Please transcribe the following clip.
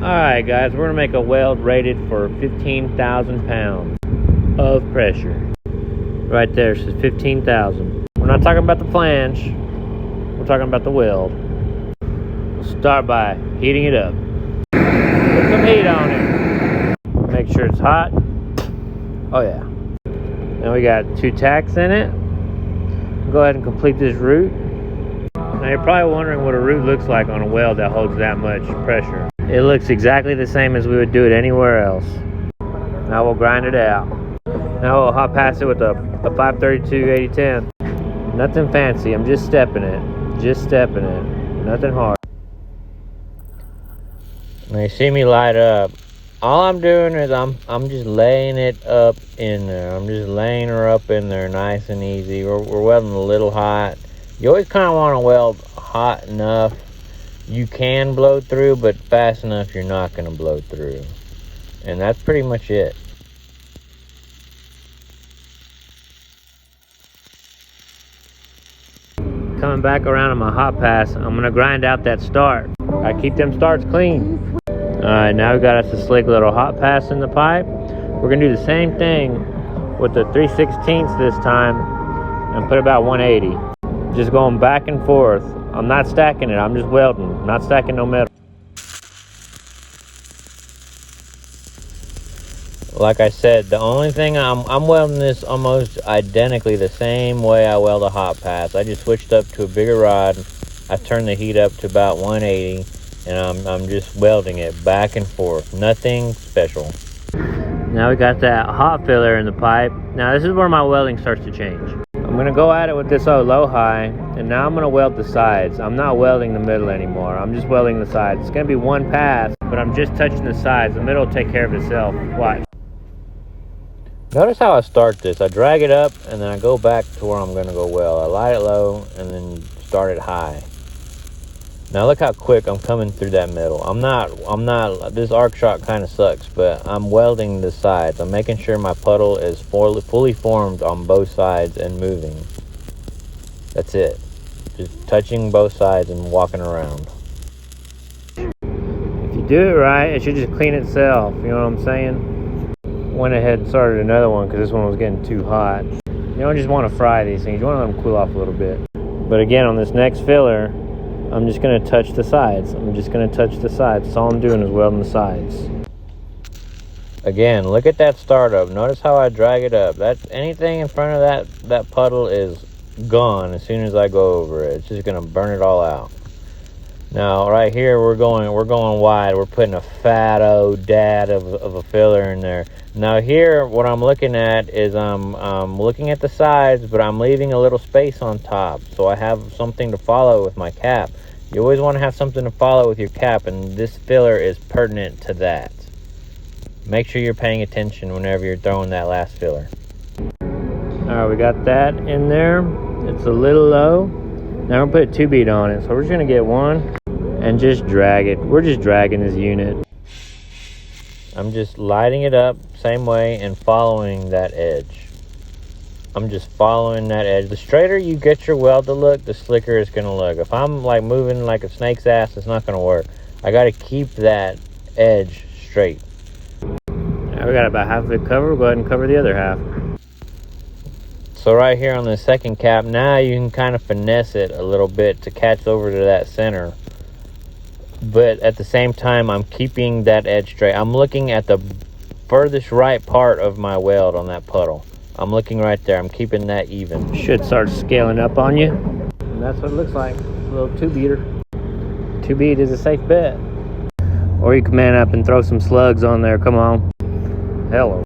Alright guys, we're going to make a weld rated for 15,000 pounds of pressure. Right there, it says 15,000. We're not talking about the flange, we're talking about the weld. We'll start by heating it up. Put some heat on it. Make sure it's hot. Oh yeah. Now we got 2 tacks in it. Go ahead and complete this root. Now you're probably wondering what a root looks like on a weld that holds that much pressure. It looks exactly the same as we would do it anywhere else. Now we'll grind it out. Now we'll hot pass it with a 532 8010. Nothing fancy, I'm just stepping it. Just stepping it. Nothing hard. Now you see me light up. All I'm doing is I'm just laying it up in there. I'm just laying her up in there nice and easy. We're welding a little hot. You always kind of want to weld hot enough you can blow through, but fast enough you're not going to blow through. And that's pretty much it. Coming back around on my hot pass, I'm going to grind out that start. I keep them starts clean. Alright, now we got us a slick little hot pass in the pipe. We're going to do the same thing with the 3/16 this time and put about 180. Just going back and forth. I'm not stacking it, I'm just welding, not stacking no metal. Like I said, the only thing I'm welding this almost identically the same way I weld a hot pass. I just switched up to a bigger rod. I turned the heat up to about 180 and I'm just welding it back and forth. Nothing special. Now we got that hot filler in the pipe. Now this is where my welding starts to change. I'm gonna go at it with this low high, and now I'm gonna weld the sides. I'm not welding the middle anymore. I'm just welding the sides. It's gonna be one pass, but I'm just touching the sides. The middle will take care of itself. Watch. Notice how I start this. I drag it up, and then I go back to where I'm gonna go weld. I light it low, and then start it high. Now look how quick I'm coming through that middle. I'm not, this arc shot kind of sucks, but I'm welding the sides. I'm making sure my puddle is fully formed on both sides and moving. That's it. Just touching both sides and walking around. If you do it right, it should just clean itself, you know what I'm saying? Went ahead and started another one because this one was getting too hot. You don't just want to fry these things, you want to let them cool off a little bit. But again, on this next filler, I'm just going to touch the sides. I'm just going to touch the sides. That's all I'm doing is welding the sides. Again, look at that startup. Notice how I drag it up. That's anything in front of that puddle is gone as soon as I go over it. It's just going to burn it all out. Now, right here, we're going wide. We're putting a fat old dad of a filler in there. Now here, what I'm looking at is I'm looking at the sides, but I'm leaving a little space on top, so I have something to follow with my cap. You always want to have something to follow with your cap, and this filler is pertinent to that. Make sure you're paying attention whenever you're throwing that last filler. Alright, we got that in there. It's a little low. Now we're going to put a 2 bead on it, so we're just going to get one and just drag it. We're just dragging this unit. I'm just lighting it up same way and following that edge. I'm just following that edge. The straighter you get your weld to look, the slicker it's going to look. If I'm like moving like a snake's ass, it's not going to work. I got to keep that edge straight. Now we got about half of it covered. We'll go ahead and cover the other half. So right here on the second cap, now you can kind of finesse it a little bit to catch over to that center. But at the same time, I'm keeping that edge straight. I'm looking at the furthest right part of my weld on that puddle. I'm looking right there. I'm keeping that even. Should start scaling up on you. And that's what it looks like. It's a little 2 beater. 2 bead is a safe bet. Or you can man up and throw some slugs on there. Come on. Hello.